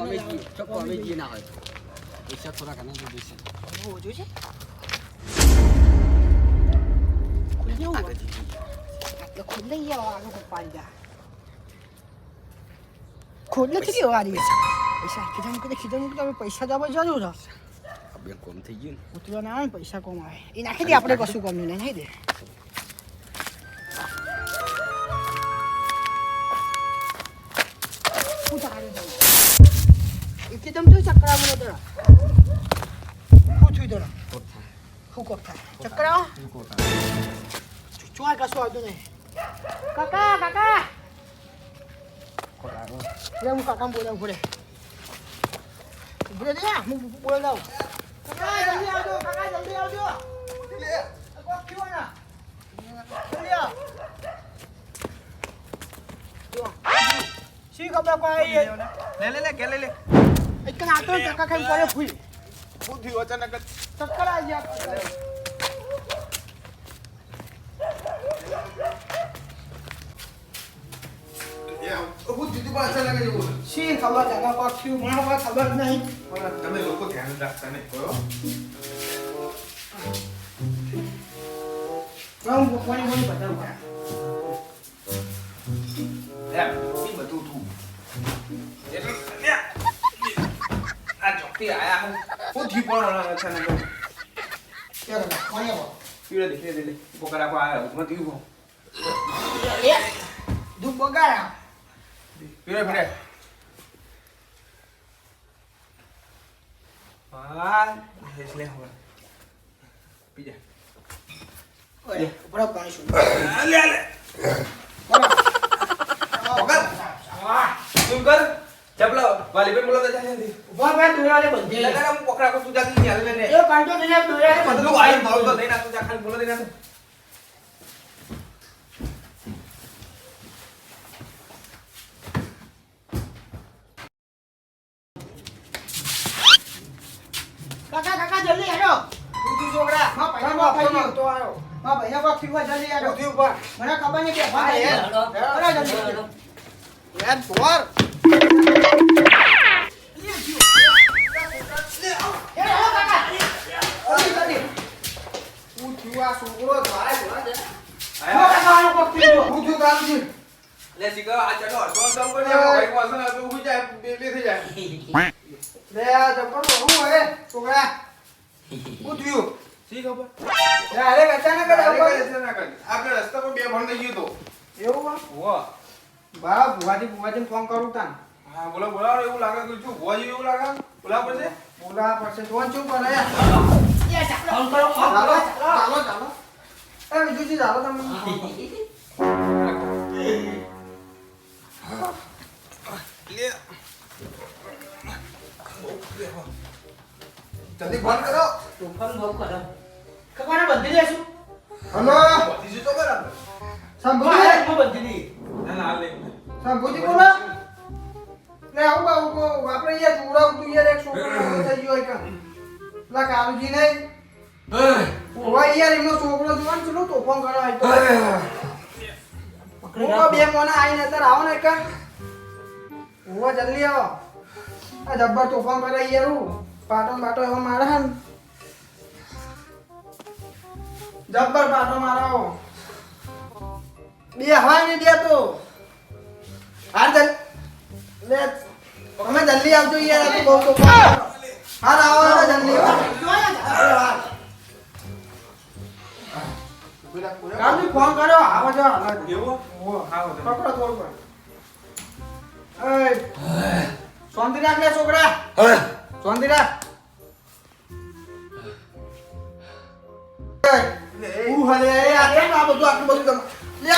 અમે જી ના હોય પૈસા થોડા ઘણા તો જોઈશે ઓછું છે ખુદ લઈ આવો આગળ પાડી દા ખુદ નથી દેવા આ પૈસા કીધું તમે પૈસા જવા જરૂર બે કોમ થઈ ગયું ને ઉતરવા ના આવે પૈસા કોમ આવે એ નાખી દે આપણે કશું કોમ નહીં નાખી દે શું તારે એકદમ તો ચક્કરા મને તરા શું થયું તરા શું કોક થાય ચક્કરા ચોય કશું આવતું નહીં કાકા હું કાકા બોલાવું પડે બોલે દે હું બોલાવું કાકા જલ્દી આવજો લે કોક થયો ના જલ્દી આવ શી ખબર કોઈ લે કે લે એક આતો કાકા ખાઈ પડે ફૂલ શું થયું અચાનક ચક્કર આવી ગયા શી ખબર કાકા કોક થયું મને કોઈ ખબર નહીં તમે લોકો ધ્યાન રાખતા નહીં કરો હું મને બતાવું બધું તું આ ચોકથી આયા હું થયું પણ અચાનક ચાલો કોને આવો પીળે દેખે દે પોકરા કો આયા હું થયું એ દુખ બગાડા પીળે હા લે હવે પીજા ઓય બરાબર પાણી શું લે તું કર ચપલા વાલી પર બોલો જા જલ્દી ઉભા બે દોરાલે બંધી લગા હું પકડા કો તું જલ્દી ની હાલે ને એ કાંટો દે દોરાલે બધું આઈ ભાવ તો દેના તું જા ખાલી બોલો દેના કાકા જલ્દી હેડો તું છોકરા માં પૈસા થઈ તો આયો માં પૈસા કોક થયું જલ્દી હેડો ઉઠી ઉપર મને ખબર નહીં કે ભાઈ હેડો જલ્દી યાર બોર લે સિકા આ ચડો અસોન તમ પર ભાઈ કો અસન તો ઉઈ જાય બે થઈ જાય લે આ જબર હું હે છોકરા ઉઠ્યું સી ખબર અરે અચાનક જ આવું આપણે રસ્તા પર બે ભણ થઈ ગયો તો એવું હો બા ભુવાજી ફોન કરું તાન હા બોલાવો એવું લાગે કે શું ભોજી એવું લાગે બોલાવ પડશે બોલા પડશે ફોન ચૂપ કરે ફોન કરો ચાલો એ વિજુજી ચાલો તમે લે જલ્દી ફોન કરો તોફાન બહુ કરો કપાને બંધી લેશું હલો બીજું તો બરાબર સંભોજી હું બંધી દી ના લે સંભોજી બોલો લે આવું આપણે યાર ઉડાવ તું યાર એક છોકરો થઈ ગયો એક લા કારુજી નહીં ઓવા યાર એમનો છોકરો જોવાન ચલો તોફાન કરો આય તો ઓવા બે મોના આઈને અત્યારે આવો ને એક ઓવા જલ્દી આવો આ જબ્બર તોફાન કરે યાર પાટો એવો મારે હન જબ્બર પાટો મારો બે હવા ને દે તો હાર જલ લે તમે જલ્દી આવજો યાર આ તો બહુ તોફાન હાર આવો જલ્દી કામની ફોન કરો આવો જો એવો ઓ હા પકડો થોડું એ શાંતિ રાખ લે છોકરા શાંતિ રાખ હું હલે આ કેમ આ બધું આટલું બધું લે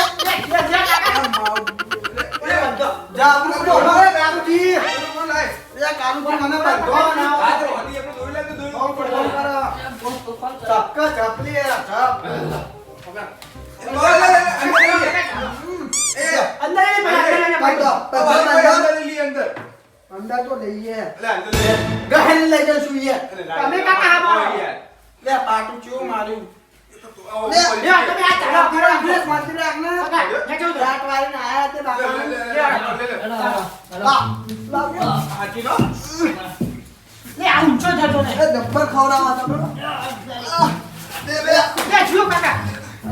જા આપણે તો હવે કારુજી કોણ લાય લે કારુજી મને બધો ના આ તો હડી આપણે દોઈ લાગે દોઈ ફોન કરો તોફાન કરો ચપકા ચપલી ચપ અંદર એ ભાઈ અંદર અંદર તો લઈએ એટલે અંદર લે ગહેલ લઈ જશું યાર તમે કાકા આવો યાર લે પાટું ચો માર્યું તો લે તમે આ ચાલો ફિરે મારતી રાખ ને લે જો રાત વાળીને આયા તે બાપા લાવ્યો હાચી નો લે આ ઊંચો થતો ને એ ડબ્બર ખવડાવવા તમે લે જુઓ કાકા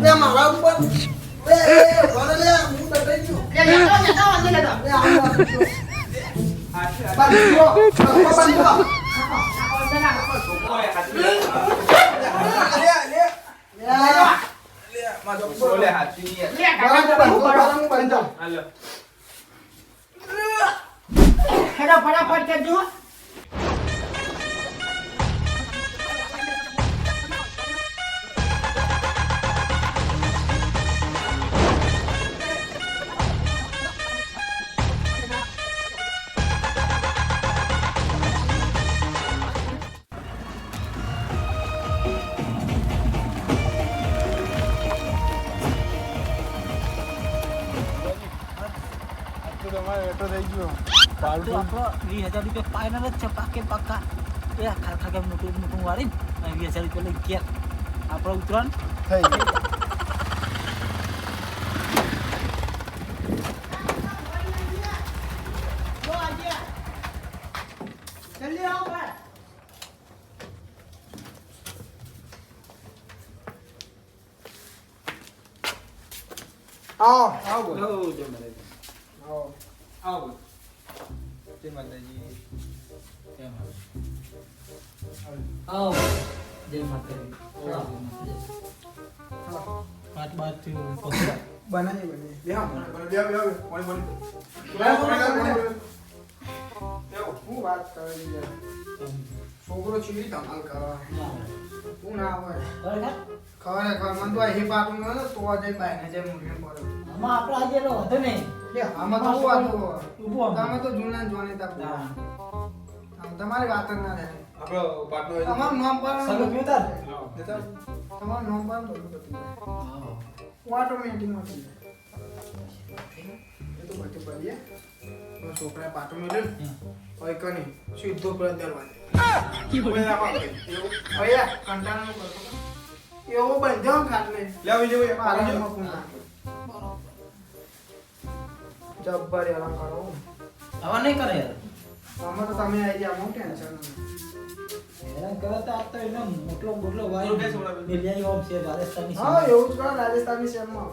લે મારા ઉપર એ ભલે લે હું ડબાઈ ગયો લે લેતા લે આવો બાંધો બાંધો ઓય હાચી લે માજો બોલે હાચી લે કાકા હું બાંધો હાલો હેડો ફટાફટ કરજો તો આપણો 20,000 રૂપિયા ફાઇનલ જ છે પાકે પક્કા એ ખાખા કે મોટું વાળી 20,000 રૂપિયા લઈ ગયા આપણો ઉતરણ થઈ ગયું જલ્દી આવો ભાઈ આવો આવો આવો આવો જય માતાજી આવો જય માતાજી વાત બાત થયું બનાવી બેહો હું વાત કરી યાર છોકરો ચીડી ધમાલ કરવા હું ના હોય ખબર મન તો હે પાટું ન તો આજે બાઈને જે મુઠે પડે આમાં આપણો આજે લો હતો ને લે આમાં તો શું હતું ઊભો તમે તો જૂના જોને તા તમારી વાત જ ના થાય આપણો પાટનો તમારું નામ પર સગો પીતા દેતા તમારું નામ પર બધું બતી ઓટોમેટિક માં થઈ જાય એ તો બધું પડીએ તો છોકરા પાટું મેલે હોય કની સીધો બ્રધર વાળે ભૈયા કંટાળો કરતો એવો બંધ્યો ખાટલે લે આવી જવો આરામમાં કોણ નાખે જબ્બર હેરાન કરો આવા નહીં કરે યાર આમાં તો તમે આવી ગયા હું ટેન્શન હેરાન કરે તો આ તો એને મોટલો બોટલો વાય મોટો કેસ ઓળા બિલિયાની ઓમ છે રાજસ્થાની હા એવું જ કરો રાજસ્થાની સેમમાં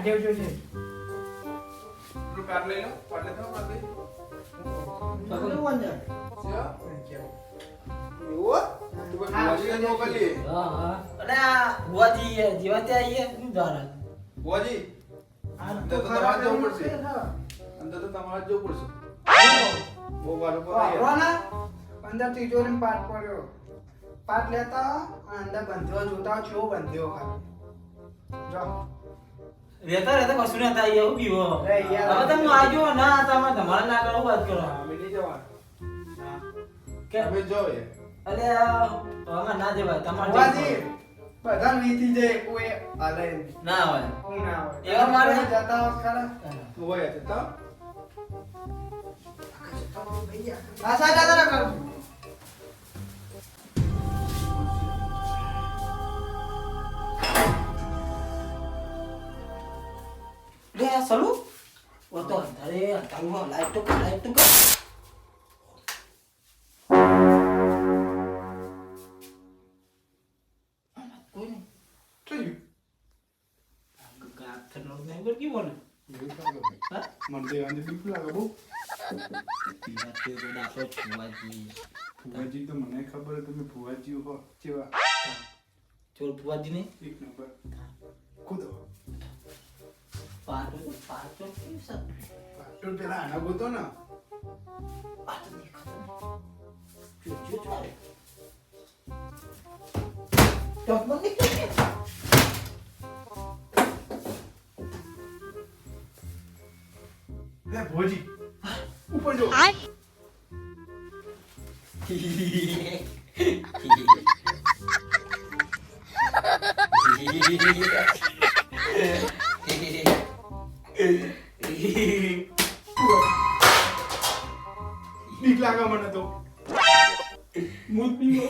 દેવજો છે તું કાટ લઈ લો પાટ લેતો પાટ લઈ પકડું વંદર હા હા અરે આ બુઆજી જીવા ત્યાં આવીએ શું દ્વારા બોજી આ તો તો તમારે ખરા જવું જવું પડશે. પડશે અંદર તો તમારે જવું પડશે બહુ વાર ઉપર વાપરવાના અંદર તિજોરી પાટ પડ્યો પાટ લેતા અને અંદર બંધ્યો જોતા છો બંધ્યો ખાલી જો રહેતા રહેતા કશું ના થાય એવું બીવો અરે યાર. હવે તમે આજો ના તમે તમારે ના કરો વાત કરો અમે નહીં જવાનું કે અમે જોઈએ અરે હવે ના જવાય તમારે વાજી બધા વીતી જાય કોઈ હાલે નહીં. ના હોય હું ના હોય એવા મારે- તમે જતા હોત ખરા તું હોય તો આ સાઈડ આગળ કર લે આ સલુ ઓ તો અંધારે અંધારું લાઈટ તો કર કોઈ નહીં થઈ ગાત થનો નહીં બોલ કી બોલે હા મને તો અંદર બીક લાગે બહુ વાત તે તો દાખલો ફુવાજી ફુવાજી તો મને ખબર તમે ફુવાજી હો કેવા ચોર ફુવાજી ને એક નંબર ખુદ પાટો કેમ સર પાટો પેલા આના ગોતો ને પાટો દેખાતો ચૂચું ચાલે ડોક્ટર નીકળે લે ભોજી ઉપર જો બીક લાગે મને તો મૂત પીવો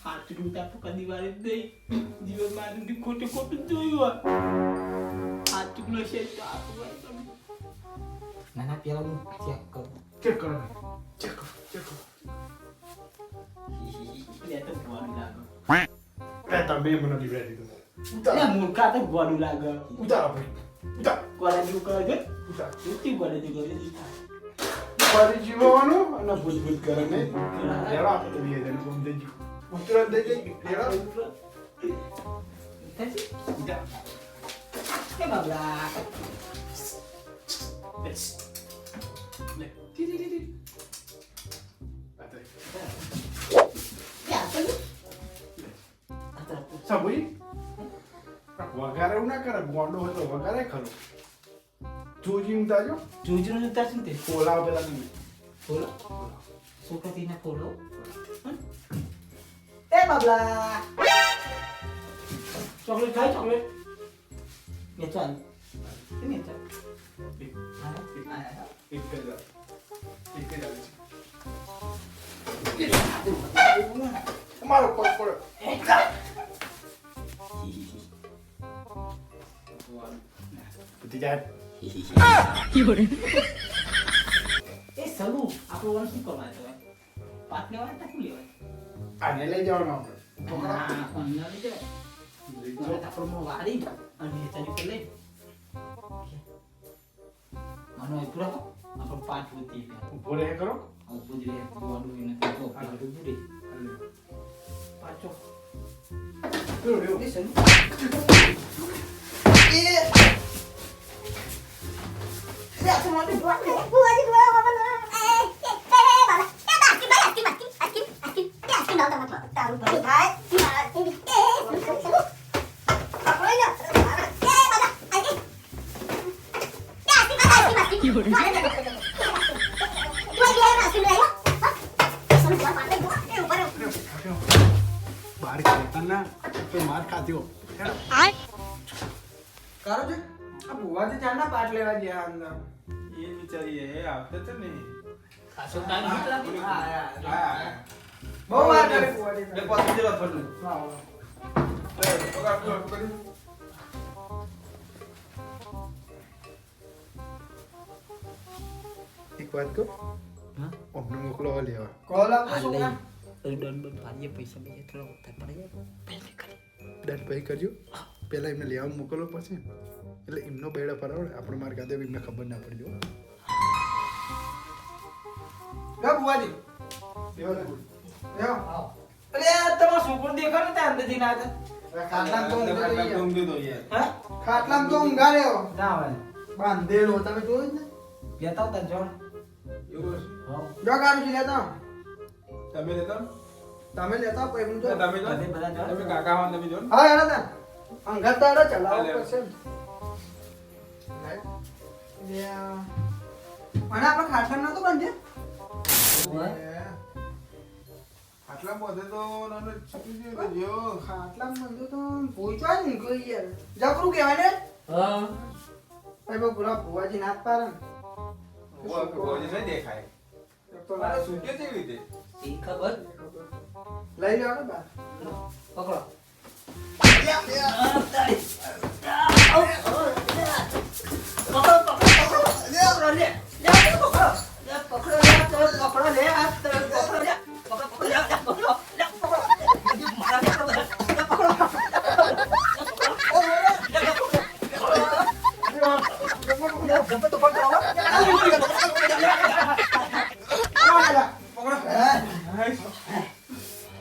હાથનું તાપું કદી વારે જ નહીં. જીવનમાં આનું ખોટું ખોટું જોયું હોય. હાથનો છે તો આપણું ના ના પેલા હું ચેક કરું. ચેક કરો ચેક કરો લે તો ભવાનું લાગે. તમે મને લીવડાવી દીધું લે મૂર્ખા તો ભવાનું લાગે. ઉતારો ભાઈ ઉતાર કોલેજ નું કરે છે ઉતાર ઉતી કોલેજ કરે છે. ફરી જીવવાનું અને ભૂત કરે ને લેવા આપણે તો લઈએ જઈને કોમ દેજો ઉતરા દે દે લેવા ઉતાર કે બાબલા લે ટી સાબુઈ વગારે ના કરે ગોંડો હતો વગારે ખરો જોજી ઉતારજો જોજનો ઉતાર છે તે કોલાવ પેલા તમે ફોલો સુકતીને ફોલો એ બાબલા ચોકલેટ ખાય ચોકલેટ લે ચાલ કેને ચાલ એક જ મારો પગ પડ્યો બધી જાય એ સલુ આપણો વણ શું કરવા છે પાક લેવા તા શું લેવા આને લઈ જવાનો આપણે હા અમને લઈ જવાય મને તા પ્રમો વાડી અને ચાલી પર લઈ મનો એ પૂરા આપણો પાઠ હોતી ઉભો રહે કરો હું પૂજરે વાડું એને તો આપણે પૂરે પાછો રહ્યો એ સલુ બાર ખાતા તો માર ખાતી હો કારો છે આ બુવાજી ચાના પાટ લેવા ગયા અંદર એ બિચારી હે આવતે છે ને ખાસો ટાઈમ નીકળા હા બહુ વાર કરે બુવાજી બે પાછું જરા ફરલું હા પકડ એક વાત કહો હા અમને મોકલો લેવા કોલ આપો આ છોકરા લઈ દંડ ભારીએ પૈસા બે થોડો વધારે પડી જાય પહેલે કરી દંડ પૈ કરજો પહેલા એમને લેવા મોકલો પછી એટલે એમનો બેડા ફરાવડે આપણે માર કાદે એમને ખબર ના પડજો ગા બુવાજી લેવા લેવા અરે તમારો છોકરો દેખો ને ત્યાં અંદરથી ના હતા ખાટલામાં તો ઊંઘી દો યાર હા ખાટલામાં તો ઊંઘા રહ્યો ના આવે બાંધેલો તમે જોયું જ ને લેતા હતા જોણ એવું હશે? હા જો કાઢું લેતા તમે લેતા તમે લેતા પછી હું જો તમે જો બધા જોણ તમે કાકા હો તમે જો હા યાર તા અંગત દાડો ચલાવો લે. પડશે અને આપણે ખાટલા નતો બંધે ખાટલા બધે તો નાનો છૂટી ગયો જો ખાટલા બંધે તો પહોંચવા ને કોઈ યાર જબરું કહેવાય ને હા ભાઈ બહુ પૂરા ભુવાજી નાથ પારે ને બોજી નહીં દેખાય તો મારે સૂટ્યો કેવી રીતે એ ખબર લઈ લો ને બા પકડો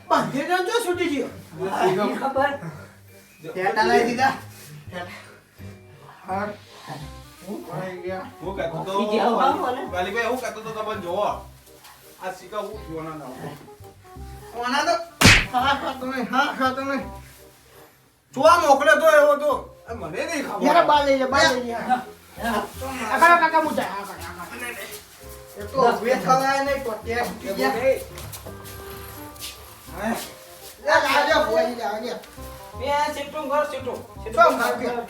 બાંધી દો જો છૂટી ગયો ખબર ટેટા લઈ દીધા હા ઓય ગયા હું કહેતો તો ઈ ગયા હો, બોલે. વાલીભાઈ હું કહેતો તો તમે જોવો આ સિક્કા હું જોવાના ના ઓના તો હા તમે જોવા મોકલ્યો તો એવો તો આ મને નહીં ખબર યાર બા લઈ જા કાકા મુજા એ તો ઉભે થવાય નહીં તો ટેપ ઉઠી ગયા યાર આજે ભોઈ જા આજે બે સીટું ઘર સીટું તો માર્યો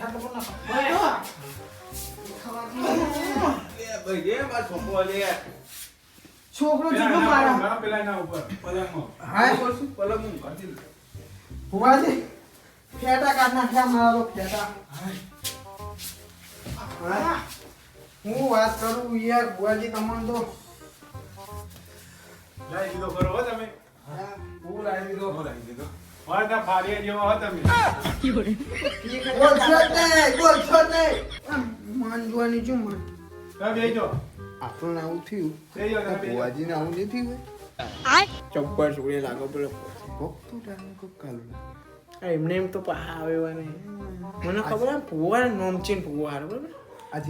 લે ભાઈ રે માર છોકરો લે છોકરો જેટલો મારા પેલા ના ઉપર પલંગમાં હા શું પલંગ હું કાઢી લઉં. ભુવાજી ફેટા કાઢ નાખ્યા મારો ફેટા હા હું વાત કરું યાર ભુવાજી તમને તો લાઈ દીધો ખરો હો તમે હું લાવી દીધો બોલાવી દીધો. વાળના ફાડિયા જેવા હો તમે બોલશો જ નહીં માનવાની શું મન તમે બેજો આપણને આવું થયું બેજો તમે બેજો ભુવાજીને આવું નહીં થયું ચપ્પર છોડે લાગો પેલો એમને એમ તો પાહા આવે નહીં મને ખબર હે ભુવા નોમ છે ભુવા બરાબર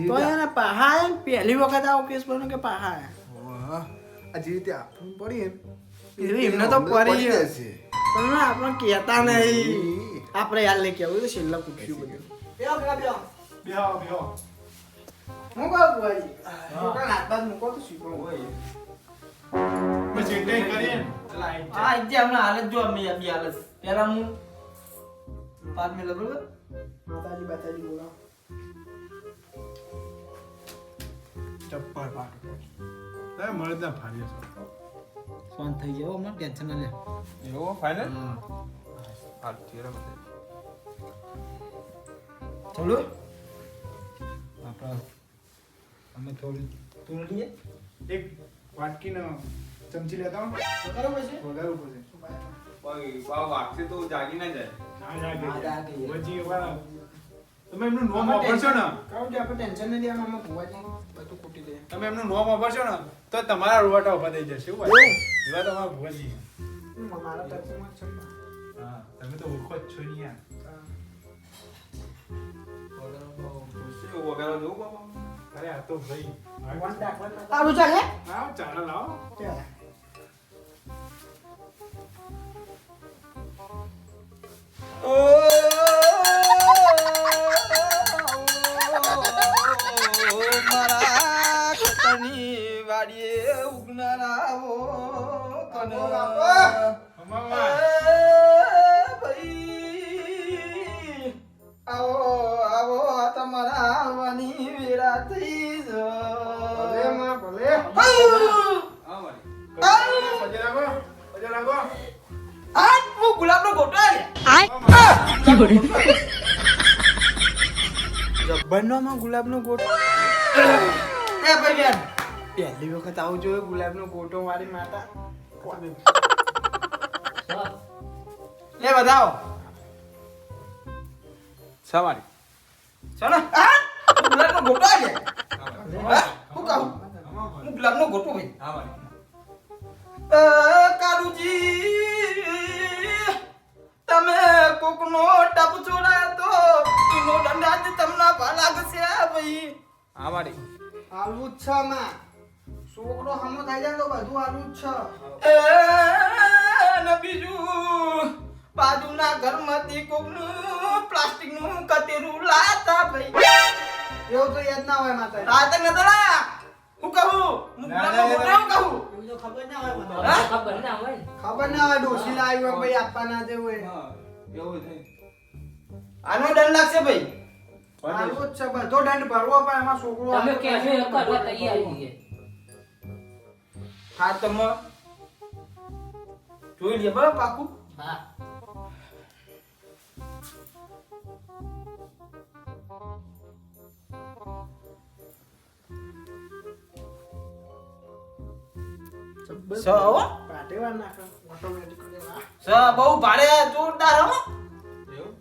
તો એને પાહા આયા ને પહેલી વખત આવો કેસ બનો કે પાહા આયા આ જે રીતે આપણને પડી એટલે એમને તો પડી જશે પણ ના આપણે કહેતા નહીં આપણે યાર લઈ કેવું તો છેલ્લા પૂછ્યું બધું બેહો બેહો હું કહું ભુવાજી છોકરાને હાથ બાદ મૂકો તો શીખો બસ એટલે કરીએ લાઈ હા જે હમણાં હાલત જો અમે બી હાલત પહેલા હું 5 મિનિટ બરોબર માતાજી બાતાજી બોલાવો ચપ્પર પાટો તમે મળદા ફાડિયા છો ફોન થઈ ગયો હમણાં ટેન્શન ના લે એવો ફાઇનલ હાલ ચેરા બતાવી. ચલો આપણે અમે થોડી તું લઈએ એક વાટકીનો ચમચી લેતા હો કરો પછી વધારે પછી ભાઈ બાવ વાગશે તો જાગી ના જાય. ના ના જાગે જાગે. વજી વાળા તમે એમનું નોમ વાપરશો ને કારણ કે આપણે ટેન્શન નહીં લેવાનું અમે ભુવાજી બધું ખૂટી દે તમે એમનું નોમ વાપરશો ને તો તમારા રોવાટા ઉભા થઈ જશે શું ભાઈ એવા તમારા ભુવાજી મારા ટચમાં છે હા તમે તો ઓળખો જ છો ને યાર શું વગાડો જોઉં બાબા? અરે આ તો ભાઈ તારું ચાલે લાવો ચાલો લાવો ચાલે મારા ખતરની વાડીએ ઉગનારાઓ અમાવા ભાઈ આવો આવો તમારા આવવાની વેળા થઈ ભલે માં ભલે હા મારી. પજે લાગો પજે લાગો આ હું ગુલાબનો ગોટો જબ્બરનો ગુલાબનો ગોટો એ ભાઈ બેન પહેલી વખત આવું જોઈએ ગુલાબનો ગોટો મારી માતા લે બતાવો શા મારી? ચલો આ ગુલાબનો ગોટો આવે હા હું કહું હું ગુલાબનો ગોટો ભાઈ મારી. કારુજી તમે કોકનો ટપ છોડાય તો એનો દંડા જ તમને ભાલા ગશે ભાઈ હા મારી. આલુ જ છે માં છોકરો હમો થઈ જાય તો બધું આલુ જ છે ને બીજું બાજુના ઘરમાંથી કોકનું પ્લાસ્ટિકનું કતેરું લાતા ભાઈ એવું તો યાદ ના હોય માતા રાતે નતો લાયા હું કહું હું ગુલાબનો ગોટો કહું ખબર ના હોય ડોસી લાવી હોય ભાઈ આપવા ના દે હોય હા એવું થાય. આનો દંડ લાગશે ભાઈ આલુ જ છે બધો દંડ ભરવો પણ એમાં છોકરો તમે કહેશો એ કરવા તૈયાર છીએ હા તમે જોઈ લે બરાબર પાકું હા પાટેવા નાખો ઓટોમેટિક બહુ ભાડે જોરદાર હો એવું?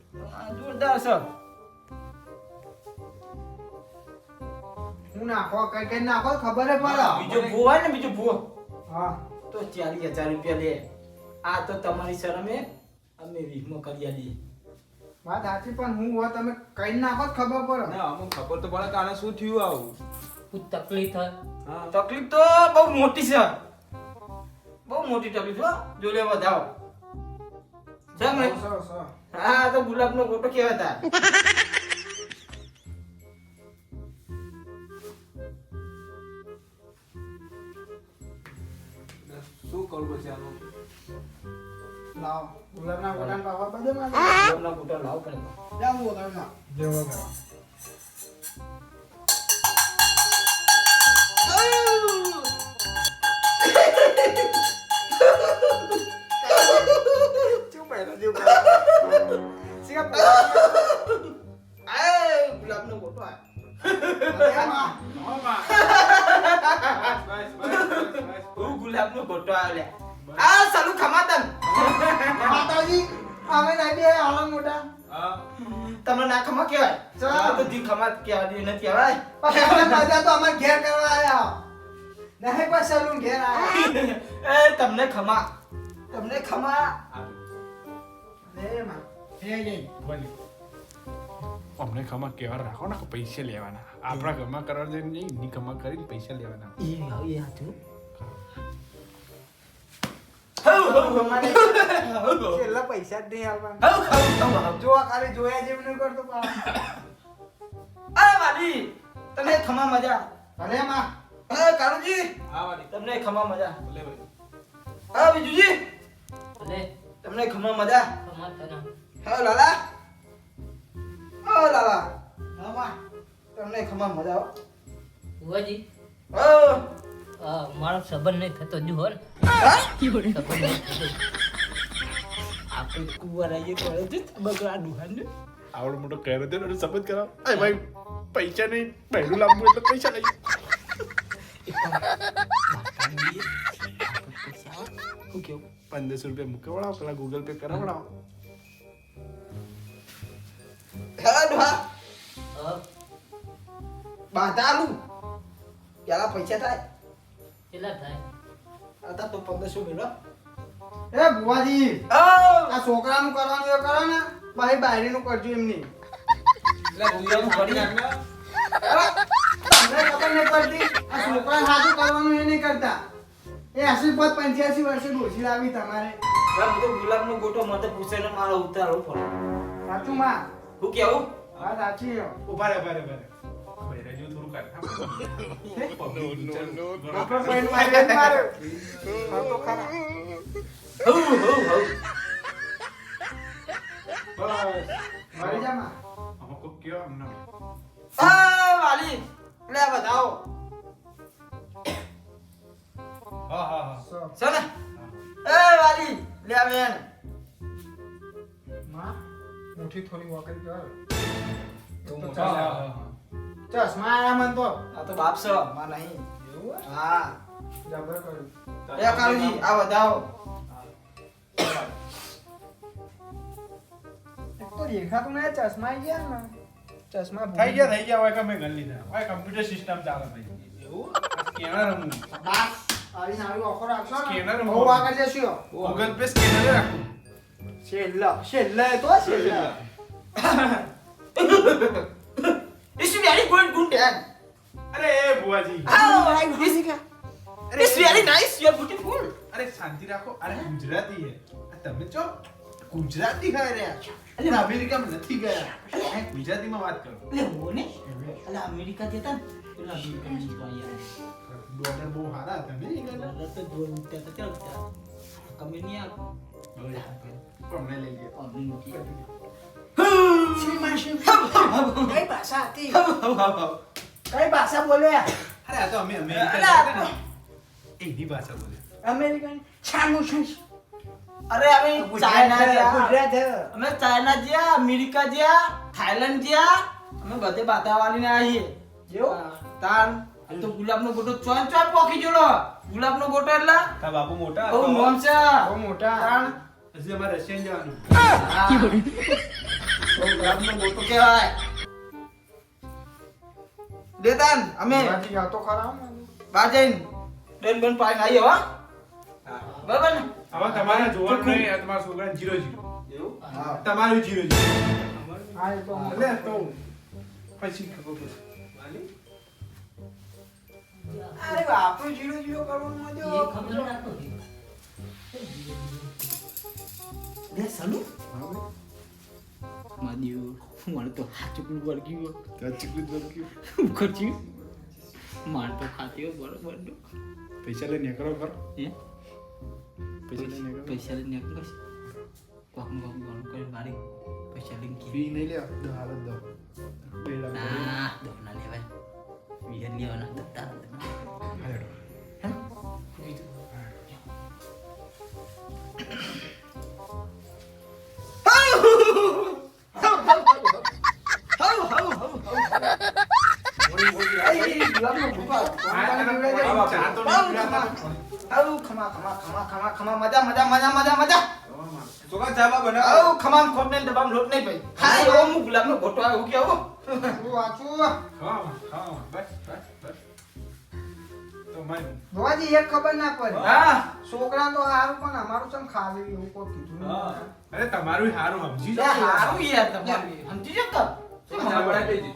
જોરદાર છે હું નાખો કઈ કઈ નાખો ખબર હે પડે બીજો ભૂવો હોય ને બીજો ભૂવો હા તો 40,000 રૂપિયા લે આ તો તમારી શરમે અમે વીકમાં કરી આલીએ વાત સાચી પણ હું હોય તમે કઈ નાખો તો ખબર પડે ના અમુક ખબર તો પડે કે આને શું થયું આવું. કોઈ તકલીફ થાય હા તકલીફ તો બહુ મોટી છે બહુ મોટી તકલીફ હો જો લે વધાવો છે ને સરસ હા તો ગુલાબનો ગોટો કહેવાતા શું કરવું પછી આનું? લાવો ગુલાબના ગોટાને પાવા બધે માં ગુલાબનો ગોટો લાવ પડે જાવ વગાડો જેવો કરો ગોટો આવ્યો લે. આ સાલું ખમાતન. માતાજી અમે નહીં બે આલા મોટા હા તમને ના ખમા કહેવાય. આ તો જી ખમા કહેવાય દી નથી કહેવાય. પણ એમને મજા તો અમાર ઘેર કરવા આયા નહીં પણ સલૂન ઘેર આયા એ તમને ખમા. તમને ખમા. લે માં એ જઈ બોલી અમને ખમા કેવા રાખો ને કે પૈસા લેવાના આપણા ઘરમાં કરવા જઈને નહીં ની ખમા કરીને પૈસા લેવાના એ હાચું. છેલ્લા પૈસા જ નહીં આવવાના જોવા ખાલી જોયા જેવું નહીં કરતો આ વાલી તને ખમા મજા. ભલે માં કાળુજી હા વાલી તમને ખમા મજા. ભલે ભાઈ હા બીજુજી ભલે તમને ખમા મજા. કમાતા હા લાલા. હા લાલા હા માં તમને ખમા મજા. બુઆજી હો મારો સંબંધ નહીં થતો જુ હો ને હા સંબંધ નહીં થતો. આપણે કુંવર આવીએ તો જ બગડા દુહાન આવડો મોટો કહેરો દે ને સબત કરાવ અરે ભાઈ પૈસા નહીં પહેલું લાંબુ એટલે પૈસા લઈ શું કેવું 1500 રૂપિયા મૂકવડાવો પેલા ગૂગલ પે કરાવડાવો હા દુહા હા, બાધા આલું પેલા પૈસા થાય. કેટલા થાય? आता तो 1500 મેળો. એ બુવાજી આ છોકરાનું કરવાનું એ કરો ને ભાઈ બાયરીનું કરજો એમની એટલે ગુંજાનું ફરી નાખ ને. તમને ખબર નહીં પડતી આ છોકરાને સાચું કરવાનું એ નહીં કરતા એ 85 વર્ષે ડોસી લાવી તમારે હું તો ગુલાબનો ગોટો મતે પૂછે ને મારો ઉતારો પડે. સાચું માં હું કેવું? હા સાચી છે. ઉભા રે ભાઈ રજુ થોડું કર આપણો point માર્યો જ માર્યો. હા તો ખરા. હઉ હઉ હઉ. મરી જા માં. અમુક કયો અમને આ વાલી લે બતાવો. હા હા હા સો. છે ને? એ વાલી લે આવે એને. માં મુઠ્ઠી થોડી વખત કહેવાય. હા હા હા ચશ્મા આયા મન તો આ તો બાપ છે માં નહીં. એવું હા જબર કર્યું. એ કાળુજી આ બતાવો. એક તો દેખાતું નહીં ચશ્મા આઈ ગયા ને ચશ્મા થઈ ગયા હોય કે મેં ગણ લીધા હોય કમ્પ્યુટર સિસ્ટમ ચાલે ભાઈ એવું સ્કેનર હું બાસ આવી નાવી ઓફર આપશો ને Scanner બહુ આગળ જશો ગૂગલ પે સ્કેનર રાખું છેલ્લા તો છેલ્લા It's very good Dan. અરે એ બુઆજી Oh, it's very nice. You're beautiful. અરે શાંતિ રાખો અરે ગુજરાતી હે આ તમે ચો ગુજરાતી ખાઈ રહ્યા અરે અમેરિકામાં નથી ગયા આ ગુજરાતીમાં વાત કરો એટલે હો ને એટલે અમેરિકા જતા ને પેલા અમેરિકા જીતવા યાર ડોલર બહુ સારા હતા મેં ડોલર તો જોર ઉઠતા તો ચાલતા કમે નહીં આવ કોને લઈ ગયા અમને મૂકી કઈ ભાષા હતી કઈ ભાષા બોલ્યા અરે આ તો અમે અમેરિકા અરે, ગયા હતા ને એની ભાષા બોલે અમેરિકન છાનું છું અરે અમે ચાઇના ગયા ગુજરાત અમે ચાઇના ગયા અમેરિકા ગયા થાઈલેન્ડ ગયા અમે બધે બાતાવાલી ને આવીએ જેવું તાન આ તો ગુલાબનો ગોટો ચોન ચોન પોકી જોલો ગુલાબનો ગોટો એટલે તા બાપુ મોટા બહુ નોમ છે બહુ મોટા તાન હજી અમારે રશિયન જવાનું બહુ ગુલાબનો ગોટો કહેવાય દેતાન અમે બાજી જા તો ખરા ને બાજેન ડન બન પાઈ આવીએ હો બરાબર ને હવે તમારે જોવાનું નહીં આ તમારા છોકરાને 0-0 એવું હા તમારું 0-0 હા એ તો એટલે તો પછી ખબર પડે વાલી અરે આપણું જીરો જીરો કરવાનું એ મજો ખબર ના પડી. બે સાલું માદિયો મારે તો હાચુકલું વર્ગ્યું ખર્ચ્યું માર તો ખાતી બરોબર પૈસા લઈને કરો કર હે પૈસા લઈને કરો પૈસા લઈને બસ કોક કોક ગણ કરી મારી પૈસા લઈને કી ફી નહીં લે દો હાલત દો 2 લાખ ના દોના લેવાય વિયર લેવાના દત્તા હાલો હે ચા તો નહીં પીવાતા આવું ખમા ખમા ખમા ખમા ખમા મજા મજા મજા મજા મજા છોકરા ચાબા બનાવો આવું ખમામ ખોટ ને દબામ લોટ નહીં ભાઈ હા એવો હું ગુલાબનો ગોટો આવ્યો કેવો વાચું ખાવા બસ બસ બસ તો મારી ભુવાજી એક ખબર ના પડી હા છોકરા તો હારું પણ અમારું ચમ ખાલી એવું કોઈ કીધું નહીં. અરે તમારું હારું સમજી લે હારું યાર તમારું સમજી જ તો ચા બનાવી દેજે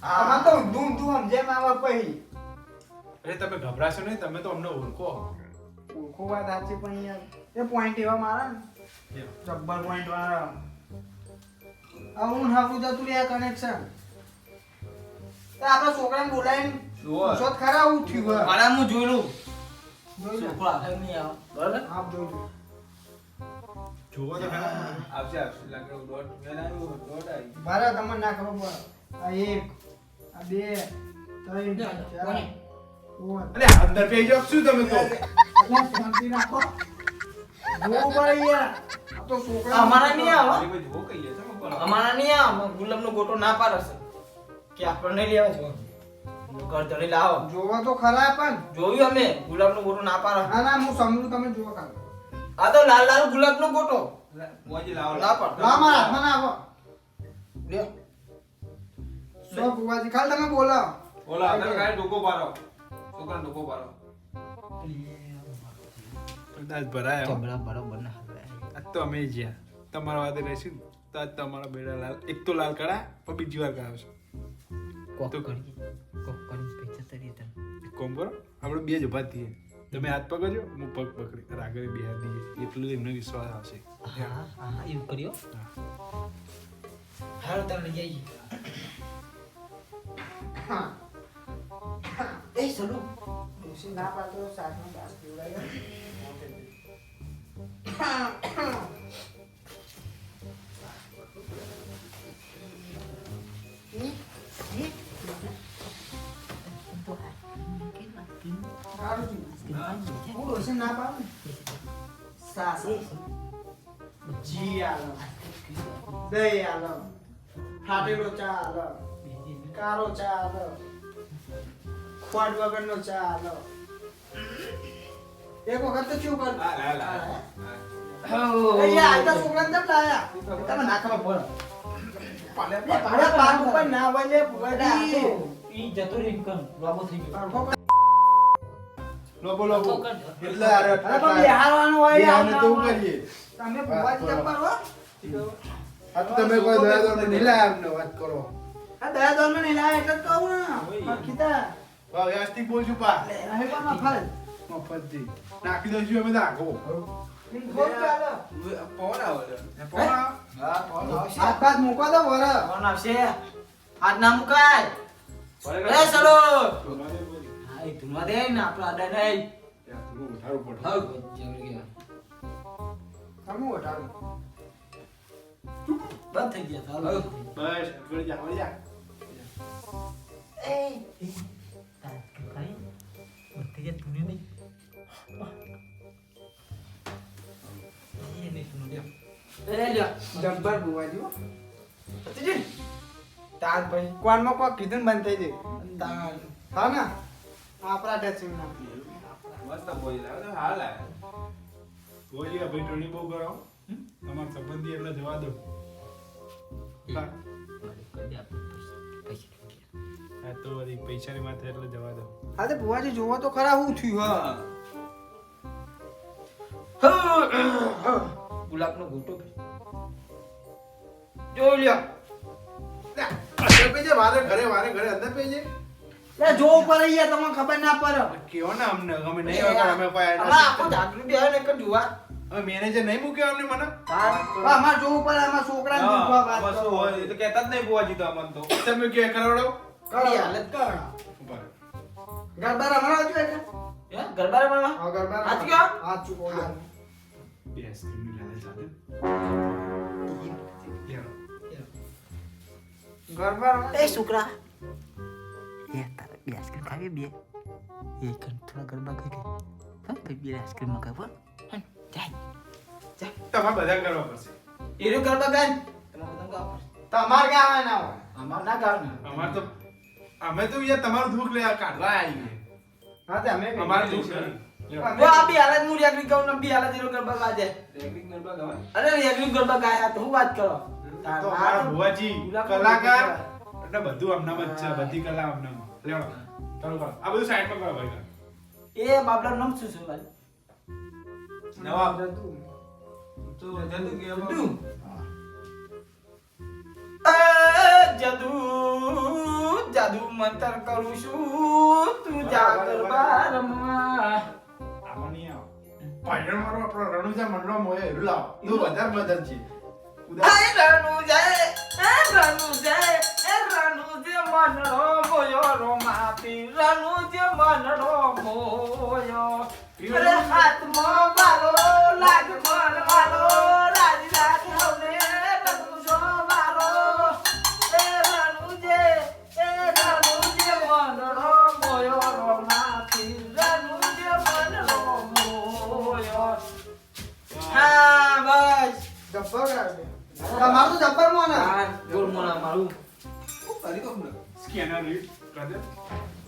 આમાં તો ધૂમ ધૂમ સમજે માં પછી અરે તમે ગભરાશો નહીં તમે તો અમને ઓળખો ઓળખો વાત સાચી પણ યાર એ પોઈન્ટ એવા મારા ને જબ્બર પોઈન્ટ વાળા આવું હારું જતું રે કનેક્શન તો આપણા છોકરાને બોલાવીને પૂછો તો ખરા આવું થયું હોય. મારા હું જોયેલું જોઈ લે. છોકરો આગળ નહીં આવે બરાબર આપ જોઈ લે. જોવો તો ખરા આવશે આવશે લાકડો દોઢ મેં આવ્યું દોઢ આવી મારા તમને ના ખબર પડે આ એક આ બે ત્રણ ચાર કોને? પાંચ. અરે અંદર પે જાવ શું તમે તો અલ્યા શાંતિ રાખો જોવું પડે યાર આ તો છોકરા અમારા નહીં આવે એ ભાઈ જો કહીએ છે બોલો અમારા નહીં આવે ગુલાબનો ગોટો ના પાડશે કે આપણને લેવા છે ઘર ધણી લાવો જોવા તો ખરા પણ જોયું અમે ગુલાબનો ગોટો ના પાડે ના ના હું સમજુ તમે જોવા કાઢો આ તો લાલ લાલ ગુલાબનો ગોટો મોજી લાવો ના પાડ. ના મારા હાથમાં ના આવો લ્યો સો બુવાજી ખાલી તમે બોલાવો ઓલા અંદર કાય ડોકો પાડો છોકરા ડોકો પાડો કદાચ ભરાય હો. બરાબર ના આજ તો અમે જ્યાં તમારા વાદે રહીશું ને, તો આજ તમારા બેડા લાલ એક તો લાલ કરા પણ બીજી વાર કરાવશે કોક તો કરી પૈસા તરી તને એક કામ કરો આપણે બે જ ઉભા થઈએ તમે હાથ પકડજો હું પગ પકડી અને આગળ બે હાથ દઈએ એટલું એમને વિશ્વાસ આવશે હા હા એવું કર્યો હાલ તમે જઈએ હા એ ચલો ડોશી ના પાડતો સાસનો દાસ પીવડાવ્યો. સારું છે. હું ડોશી ના પાડું ને. સાસ જી આલો દહીં આલો ફાટેલો ચા આલો કાળો ચા આલો ખોટ વગરનો ચા આલો એક વખત તો શું કર હા હા હા અહીંયા આયતા છોકરાને કેમ લાયા તમે ના ખબર પડે પાડે પાક ઉપર ના હોય લે ભુવાજી ઈ જતો રે ઇન્કમ લાંબો થઈ ગયો પાડો લોબો લોબો એટલે અરે પણ બિહારવાનું હોય બિહારને આમ તો ના હોય. કરીએ તમે ભુવાજી કેમ પાડો આ તો તમે કોઈ દયા દોર નહીં લાયા અમને વાત કરો આ દયા દોર ને લાયા એટલે જ કહું ને મરખીતા વાહ વ્યવસ્થિત બોલજો પા રહે પણ મફલ મફતજી નાખી દઈશું અમે તો આગો ઇન ખોટ ચાલો પવન આવે છે હા હાથ પાથ મૂકો તો વર કોણ આવશે હાથ ના મુકાય એ ચલો હા એ તુમા દે ને આપણા આડા નહીં સારું પડે હા જરૂર ગયા તમે ઉઠાડો બંધ થઈ ગયા ચાલો બસ વળી જા એ તાર ખાઈ ઉઠી જાય તું નહીં એ નહીં તું લ્યો એ લ્યો જબ્બર ભુવાજી હો. પતિજી તાર ભાઈ કોનમાં કોઈ કીધું ને બંધ થઈ જાય તાર હા ને આપણા ટચિંગ ના મસ્ત બોલી લાવો તો હાલ આવે બોલી ભાઈ ટોણી બહુ કરાવો તમારા સંબંધી એટલે જવા દો હા કરી દે આપણે પૈસા આ તો વળી પૈસાની માથે એટલે જવા દો હા તે ભુવાજી જોવો તો ખરા શું થયું હા ગુલાબનો ગોટો જોઈ લ્યો અંદર પેજે વારે ઘરે અંદર પેજે લે જોવું પડે યાર તમને ખબર ના પડે કેવો ને અમને અમે નહીં વગર અમે કોઈ અમાર આખો જાગૃત બે ને કન જોવા અમે મેનેજર નહીં મૂક્યો અમને મને હા અમાર જોવું પડે આમાં છોકરાને દુખવા વાત બસ કરો હોય એ તો કહેતા જ નહીં બુવાજી તો અમન તો તમે કે કરાવડો કરી હાલત કર ઉભા રહો. ગરબા રમણા આવજો એટલે હે ગરબા રમવા હા ગરબા હાથ કયો? હાથ ચૂકો બે આઈસ્ક્રીમની લાલે સાથે ગરબા રમણા એ છોકરા એ તારે બે આઈસ્ક્રીમ ખાવી બે એ કન થોડા ગરબા કરી હા ભાઈ બે આઈસ્ક્રીમ મગાવો હા જાય તમારે બધા કરવા પડશે એરો ગરબા ગાય તમારે બધા ગાવ તમાર ગાવા ના હોય અમાર ના ગાવ ને અમાર તો અમે તો યાર તમારું દુઃખ લે કાઢવા આવીએ હા તે અમે અમારે દુઃખ નહીં જો આ બી હાલત હું રેગડી કહું ને બી હાલત એનો ગરબા ગાજે રેગ્રિંગ નંબર ગવાય અરે રેગડી ગરબા ગાયા તો હું વાત કરો તો મારા ભુવાજી કલાકાર એટલે બધું આમનામ જ છે બધી કલા આમનામ લેવો ચાલો કરો આ બધું સાઈડમાં કરો ભાઈ એ બાબલાનું નામ શું છે ભાઈ નવાબ તો જતું ગયા જાદુ જાદુ મંતર કરું છું તું જા ગરબા રમવા આમાં નહીં આવો પાયણ મારો આપણો રણુજા મંડળો મોય હેરું લાવો તું વધારે મદદ છે હાય રાનુ જાય મનડો મોયો રોમાતી રાનુ જે મનડો મોયો અરે હાથમાં બાલો લાગ મન વાલો રાજી રાજી હવે લગુ છો મારો એ રાનુ જે મનડો મોયો રોમાતી રાનુ જે મનડો મોયો હા બસ જબ્બર ગાડે તમારું તો જબ્બર મોના ગોળ મોણા મારું કરી તો મને સ્કેનર રીડ કર દે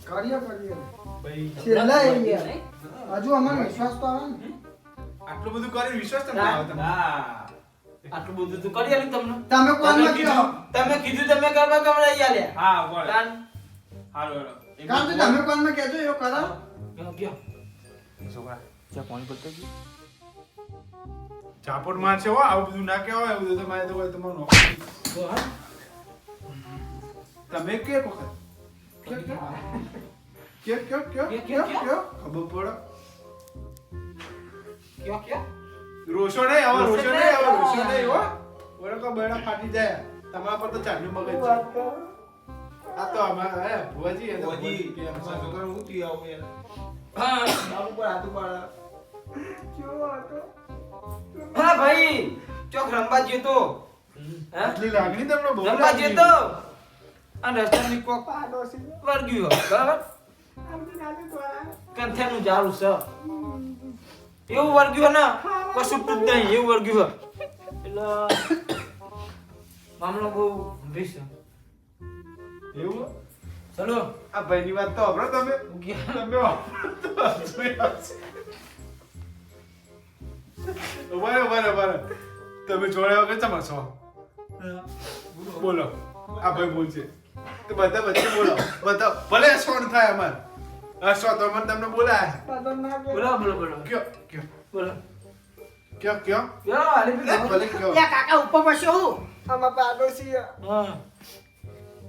કરીએ ભાઈ છેલ્લા એરિયા હજુ અમને વિશ્વાસ તો આવે ને આટલું બધું કરી વિશ્વાસ તમને આવે તમને હા આટલું બધું તું કરી આલ્યું તમને તમે કોણ કહો તમે કીધું તમે કરવા કમળાઈ આલ્યા હા બોલ કાન હાલો હાલો કામ તો તમે કોણ માં કહેજો એવો કરો ગયો છોકરા ચા પાણી પડતો ગયું ચાપોટ માર છે હો આવું બધું ના કહેવાય એવું તો મારે તો કોઈ તમારું નોકરી ગયો હા તમે કે વખત ખબર પડો ક્યાં રોશો નહીં હવે રોશો નહીં હો ઓરે કો બેડા ફાટી જાય તમારા પર તો ચાલ્યું મગજ છે આ તો અમારા હે ભુવાજી એ તો ઓજી ભુવાજી કે છોકરા હું તી આવું યાર હા બાબુ પર હાથ પાડા હા ભાઈ ચોક રંબા જ્યો તો હા આટલી લાગણી તમને બહુ રંબા જ્યો તો લાગી. આ રસ્તાની કોક વર્ગ્યું બરાબર કંથેનું જારું છે એવું વર્ગ્યું ને કશું જ નહીં એવું વર્ગ્યું એટલે મામલો બહુ ગંભીર છે એવું ચલો આ ભાઈની વાત તો સાંભળો તમે તમે બરાબર તમે જોડ્યા વગર ચમચો બોલો આ ભાઈ બોલશે તો બધા વચ્ચે બોલો બધા ભલે સોન થાય અમાર આ સો તો મને તમને બોલાય બોલો કયો કયો બોલો કયો યો આલી પી ભલે કયો કાકા ઉપર બસ્યો હું આમાં પાડોશી હા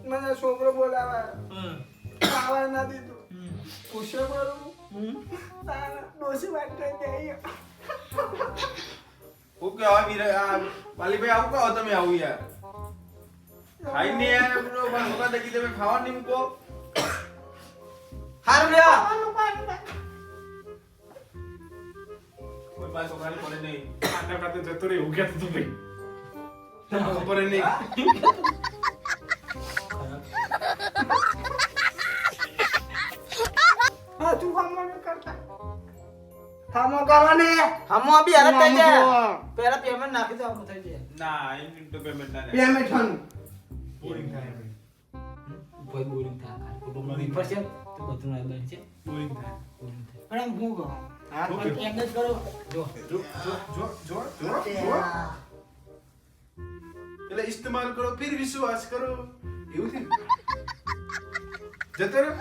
મને છોકરો બોલાવે હા ખાવા ના દીધું પૂછ્યો મારું હમ ડોસી વાત કરી દે ઓકે આ વીર આ વાલીભાઈ આવું કહો તમે આવું યાર ખાઈ ને યાર આપણો ભગવાન દકી તમે ખાવા નહીં મૂકો હારું લ્યા કોઈ પાસે છોકરાને પડે નહીં આના કાતે જતો રે એવું કહેતો તો ભાઈ ખબર નહીં હા તું કામ કરતા થામો કરવાને હમો બી હાલત થઈ જાય પહેલા પેમેન્ટ નાખી દો આમ થઈ જાય ના એમ તો પેમેન્ટ ના પેમેન્ટ થનું બોરિંગ થાય ભાઈ ભાઈ બોરિંગ થાય કુટુંબ પરસે તો બધું ના બન છે બોરિંગ થાય બોરિંગ થાય પણ એમ હું કહું હા ઓકે. પણ એમ જ કરો જો જો એટલે ઇસ્તેમાલ કરો ફિર વિશ્વાસ કરો એવું થયું જતો રહ્યો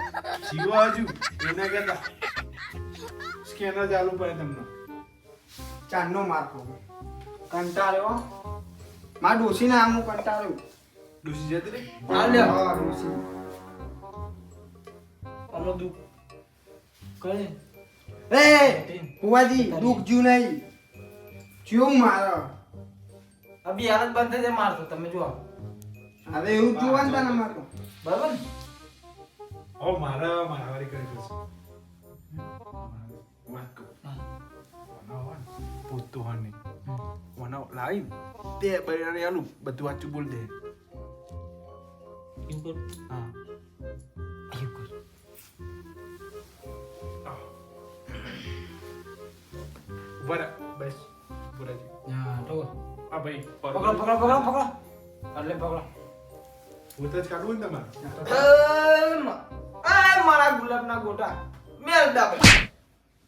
જીવા હજુ એના કહેતા સ્કેનર ચાલુ પડે તમને ચાંદનો મારકો કંટાળ્યો માર ડોસી ને આમ કંટાળ્યો ડૂસી જતી રહી હા લ્યો હા ડોસી હમણાં દુઃખ કરે એ કુવાજી દુઃખ જ્યું નહીં જ્યું મારો અભી હાલત બંધ થઈ જાય મારતો તમે જો હવે એવું જ જોવાનું તને મારતો બરાબર ને હવે મારા વારી કરી છે વાત કહું પોતું હા નહીં વના લાવી તે બૈરાને આલું બધું વાંચું બોલ દે એવું કર હા એવું કર ઉભા રહે બસ બોલાજી હા તો આ ભાઈ પકડો એટલે પકડો ભૂત જ કાઢવું ને તમારે એ મારા ગુલાબના ગોટા મેલ ડાબે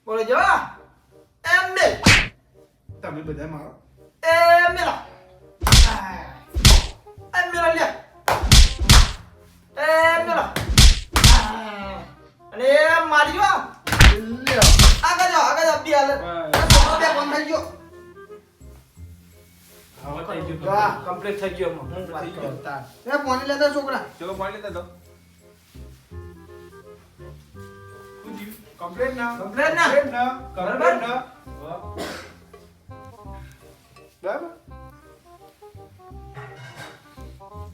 બોલો જો એમ બે તમે બધા મારો એમ મેલા એમ મેલા લે એમ મેલા અને એમ મારી જો લ્યો આગળ જાઓ બે હાલ બસ. બે કોણ થઈ ગયો હવે થઈ ગયું વાહ કમ્પ્લીટ થઈ ગયો હું વાત થઈ કરું ગયું તાર એ પાણી લેતા છોકરા ચલો પાણી લેતા તો કમ્પ્લીટ ના Complete ના? Complete ના બરાબર? કમ્પ્લીટ ના વાહ. બરાબર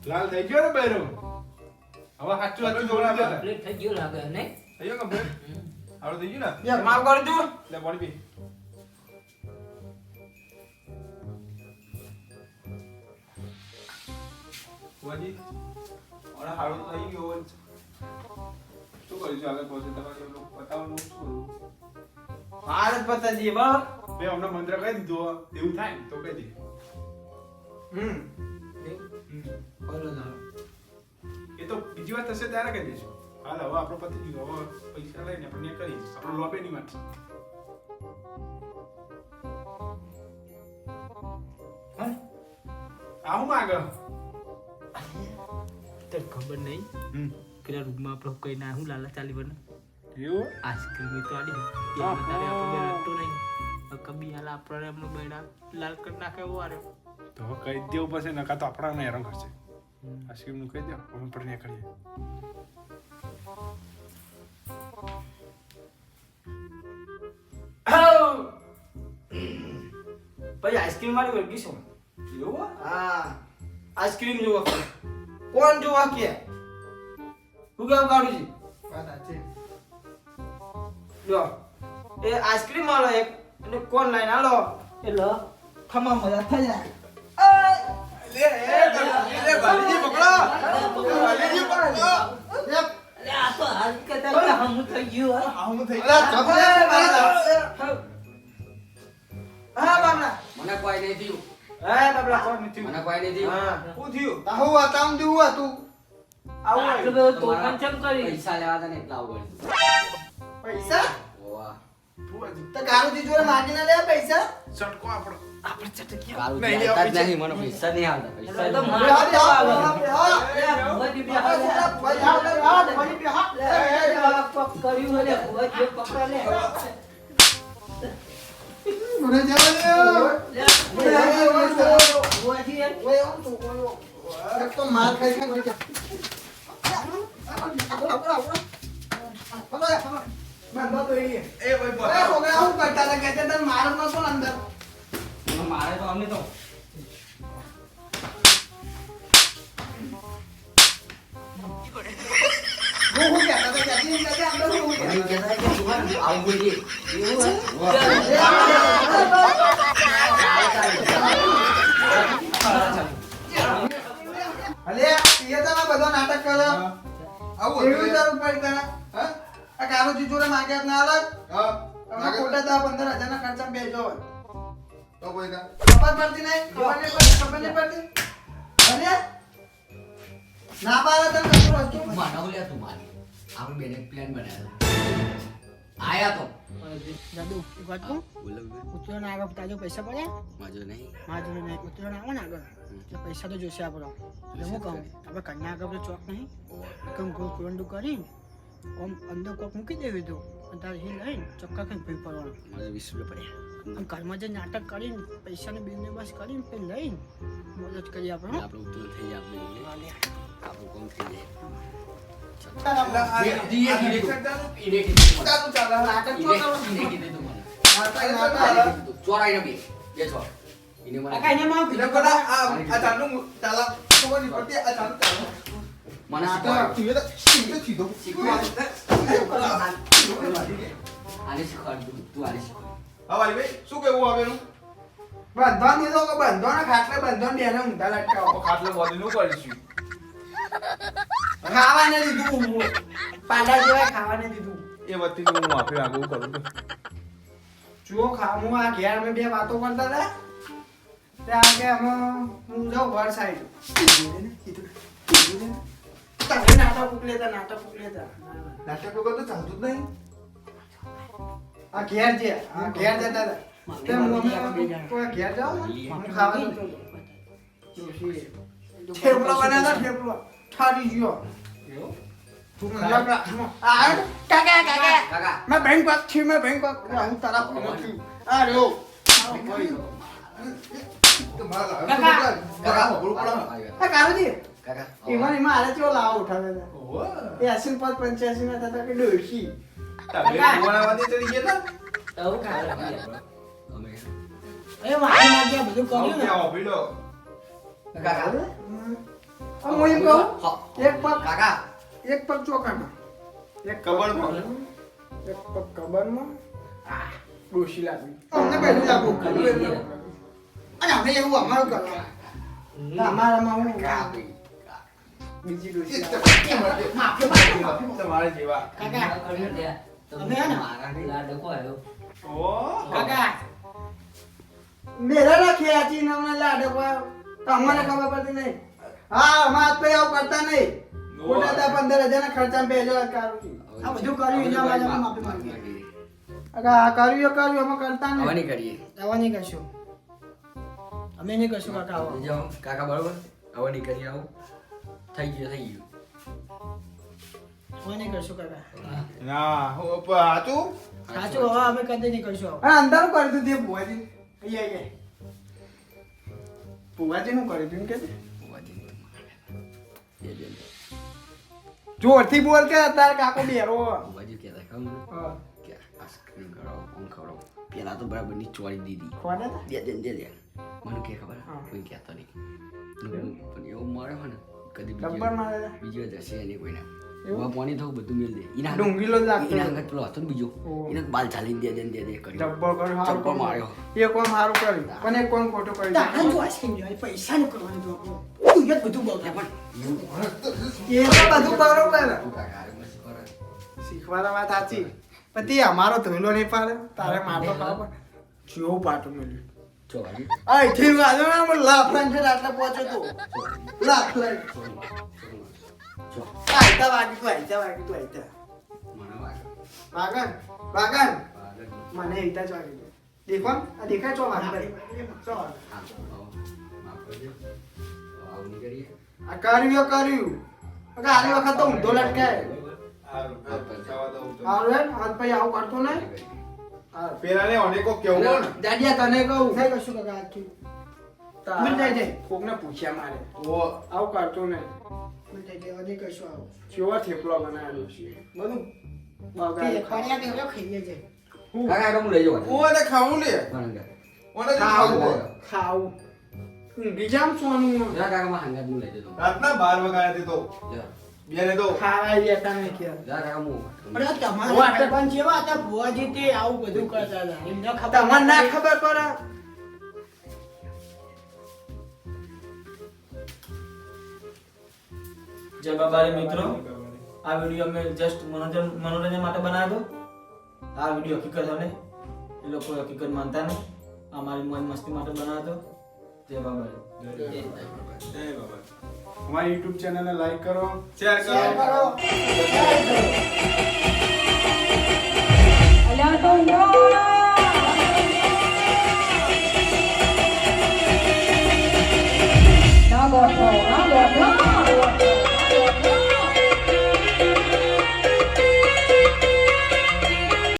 લાલ થઈ ગયો ને બૈરો હવે સાચું સાચું જોડાવે કમ્પ્લીટ થઈ ગયું લાગે ને થઈ ગયો કમ્પ્લીટ આવડું થઈ ગયું ને બે માફ કરી દઉં લે પાણી પી બુઆજી ઓલા હારું તો થઈ ગયો શું કરીશું આગળ પછી તમારે એમ લોકો બતાવવાનું શું કરું ભારત પતાજી બરાબર મેં હમણાં મંત્ર કહી દીધો એવું થાય ને તો કહી દે બોલો જાઓ એ તો બીજી વાર થશે ત્યારે કહી દઈશું હાલ હવે આપણો પતિ ગયો હવે પૈસા લઈને આપણે કરી આપણો લોપે નહીં વાત આવું માંગ તને ખબર નહીં પેલા રૂમમાં આપણે કઈ ના હું લાલા ચાલી બને એવું આઈસ્ક્રીમ તો આડી હા, તારે હા. આપણે રટતો નહીં કબી હાલ આપણે એમનો બૈડા લાલ કરી નાખે એવો આરે તો હવે કહી જ દેવું પડશે નકા તો આપણાને હેરાન કરશે આઈસ્ક્રીમનું કહી દો અમે પણ ત્યાં કરીએ ભાઈ આઈસ્ક્રીમ વાળી વળગી શું એવું હા આઈસ્ક્રીમ જોવા કે કોણ જોવા કે હું કેમ કાઢું છું વાત સાચી લો એ આઈસ્ક્રીમ વાળો એક અને કોણ લાઈન આલો એટલે ખમા મજા થઈ જાય લે વાલીજી પકડો વાલીજી પકડો એક અરે આ તો હાલ કે તને હમ થઈ ગયું આવું થઈ અલા ચપલે હા બાબલા મને કોઈ નહીં થયું હા બાબલા કોણ નથી મને કોઈ નહીં થયું હા શું થયું તાહુ આતામ દેવું હતું આવું આટલું હોય. બધું તોફાન ચમ કરી પૈસા લેવા હતા ને એટલા આવું પૈસા ઓવા તો કારુજી જોડે માગીને લે પૈસા ચટકો આપણો આપણે ચટકી કારું નહીં, આવતા જ પૈસા- નહીં મને પૈસા નહીં આવતા પૈસા તો નહીં. મારે હા, દેવા હા, આવે. હા, ભુવાજી બે હા, હાથ હા, ભાઈ, હા, હા, ભાઈ, બે હાથ. કર્યું હોય ને ભુવાજી પકડો લે મને જવા દે. મને જવા દે, ભુવાજી એમ ઓય, આમ તો, ઓય, એક તો માર ખાઈ ખાઈ ગયો. બંધો તો એ. એ ભાઈ ઓય, બતાવો છોકરા આવું કરતા હતા, કહેતા હતા, માર જ નતો ને અંદર. મારે તો અમને તો હું કહેતા હતા, કહેતી નહીં, કહેતી અંદર હું મને કહેતા. કહેતા કે તું આવું બોલજે અલે, એ તો આ બધો નાટક કર્યો. આવું એવી જરૂર પડી તને? હા? આ કારુજી જોડે માંગ્યા જ ના અલગ? તમે ખોટા 10-15 હજારના ખર્ચા બેસો હોય. તો કોઈ કા ખબર પડતી નહીં? ખબર નહીં પડતી? અરે? ના પાડે તને કશું વસ્તુ. માનવ લે તું મારી આપણે બેને પ્લાન બનાવ્યો આયા તો દાદુ એક વાત કહું બોલો ઉત્તરાયણ આગળ તાજો પૈસા પડ્યા મજો નહીં મારા જોડે નહીં ઉત્તરાયણ આવે ને આગળ એટલે પૈસા તો જોશે આપણો એટલે હું કહું આપણે કન્યા આગળ પેલો ચોક નહીં એકમ ગોળ કુરંડું કરીને આમ અંદર કોક મૂકી દેવી તું અને તારે એ લઈને ચક્કા ખાઈને ભઈ પડવાનું મને 20 રૂપિયા આમ ઘરમાં જે નાટક કરીને પૈસાની બિલને બસ કરીને પછી લઈને મદદ કરી આપણે પડ્યા આપણે ઉત્તર થઈ જાય આપણે હાલે. આપણું કામ થઈ જાય તારું ચાલે. નાટક તો કરો. નાટક. ચોરાઈ બે છો એને મને આ કાંઈ નહીં મારું એટલે કીધું પેલા આ ચાલનું ચાલા ખબર નહીં પડતી આ ચાલુ ચાલુ મને નાટક. શીખવાડ સીધો આને શીખવાડ તું આને શીખવાડ હા વાલી ભાઈ શું કેવું આવેલું બંધન દીધો કે બંધોને ખાટલે બંધોને બેને ઊંધા લટકાવો. ખાટલો બોધી નું કરીશું ખાવાને દીધું. પાંડા જેવાય ખાવાને દીધું. એ વતી હું માફી માંગુ કરું છું જુઓ હું આ ઘેર અમે બે વાતો કરતા હતા ત્યાં કે અમે હું જાઉં ઘર સાઈડ તમે નાટક ઉકલેતા. નાટક વગર તો ચાલતું જ નહીં આ ઘેર છે આ ઘેર જતા હતા તે મમ્મી કોઈ ઘેર જાવ ને મને ખાવા જતો હતો. ડોશી થેપલા બનાવ્યા હતા, થેપલા ઠારી ગયો તું લગડા આ કાકા કાકા કાકા मैं बैंक पास थी मैं बैंक पास હું તારા ફોન છું આ રહ્યો કાકા આ કારુજી કાકા એમાં આરે ચો લાવો ઉઠાવે છે ઓહો. એ 80 પર 85 ના થતા કે ડોશી તમે બોલાવાથી ચડી ગયા અમે એ મારી માગ્યા બધું હતા? કર્યું ને આવો ભીડો. કાકા હું એમ કહું એક પગ કાકા એક પગ ચોકામાં એક કબરમાં. એક પગ કબરમાં આ ડોશી લાગી અમને પહેલું લાગુ અને અમે એવું અમારું કરવાનું અમારામાં હું બીજી ડોશી તમારે જેવા. કાકા અમે હે ને ઓહો. કાકા મેરા રાખ્યા છે નમના લાડવા તમને ખબર પડતી નહીં હા અમાર તો આવું કરતા નહીં ખોટા તા 15,000 ના ખર્ચા પહેલો કારું છું આ બધું કર્યું એના માટે અમે માફી માંગીએ અગા આ કર્યું અમે કરતા હવે નહીં નહીં કરીએ આવા નહીં કરશું અમે નહીં કરશું કાકા આવો જાઓ કાકા બરોબર હવે નહીં કરીએ આવું થઈ ગયું હવે નહીં કરશું કાકા ના હું હાચું? સાચું હવે અમે કદી નહીં કરશું આવું. અને અંદર કરી દીધું તે ભુવાજી અહીંયા ભુવાજી નું કરી દીધું કે જોરથી બોલ કે તાર કાકો બેરો બાજુ કહેતા ખબર હા કે આઈસ્ક્રીમ કરાવો આમ ખવડાવો પેલા તો બરાબર ની ચોરી દીધી ખોડે દે મને કે ખબર હા. કોઈ કહેતો નહીં પણ એવું મળે હોય ને કદી ડબ્બર મારે બીજો જશે નહીં કોઈને એવું? એવા પાણી થવું બધું મેલ દે એના ડુંગીલો જ લાગતો એના આગળ પેલો હતો ને બીજો ઓહ. એને બાલ ચાલીને દે કર્યો ડબ્બર કર્યું ચપ્પલ સારું માર્યો. કર્યું એક કોમ સારું કર્યું પણ એક કોમ ખોટું કર્યું તારા જો આઈસ્ક્રીમ જોઈએ પૈસાનું કરવાનું તો આપણું. તું જ બધું બોલ પણ એ તો બધું બરોબર તું કાકા હારે મસ્ત કરે. શીખવાના વાત સાચી પણ તે અમારો ધોઈલો નહીં પાડે તારે મારતો પાડો જેવું પાટું મળ્યું ચો વાગી અહીંથી વાજો ને મને લાફ લાઈન છે આટલે પહોંચ્યો તું લાફ લાઈન ચો આયતા વાગી તું આયતા વાગી તું આયતા મને વાગે વાગન વાગન વાગે. મને આયતા જ વાગી ગયું. દેખો ને, આ દેખાય ચો વાગી ચો વાગી. હા, આવો. માફ કરજો. આવું નહીં કરીએ. આ કર્યું અગર આલી વખત તો ઊંધો લટકાય હારું. ખાવા દઉં તો. હારું હેડ હાથ પછી આવું કરતો નહીં હારું. પેલાને અનેકો કેવું હોય ને. દાદિયા તને કહું નહીં કરશું કાકા આજથી મિલ જાય જાય કોકને પૂછ્યા મારે ઓહો. આવું કરતો નહીં નહીં જાય નહીં કરશું આવું કેવો થેપલો બનાવેલો છે બધું બગાડ ફરિયાદ એવડો ખાઈએ છે કાકા કાકા હું લઈ જાઉં. હું એને ખાવું લે. મને કહે. મને જ ખાવું ખાવું હોય. ખાવું ઊંઘી જામ સોનું જા કાકા માં હંગાત હું લઈ જતો. રાતના 12 વાગ્યા તે તો. જા. બેને તો. ખાવા જતા નહીં કે જા કાકા હું. અરે તમારા પણ જેવા હતા ભુવાજી તે આવું બધું કરતા હતા એમને ખબર તમને ના ખબર પડે જય બાબારી મિત્રો આ વિડીયો અમે જસ્ટ મનોરંજન માટે બનાવ્યો હતો આ વિડીયો હકીકત અને એ લોકો હકીકત માનતા નહીં અમારી મોજ મસ્તી માટે બનાવ્યો હતો જય બાબારી જય બાબા. અમારી YouTube ચેનલને લાઈક કરો શેર શેર કરો. કરો અલ્યા તો ના ગોઠો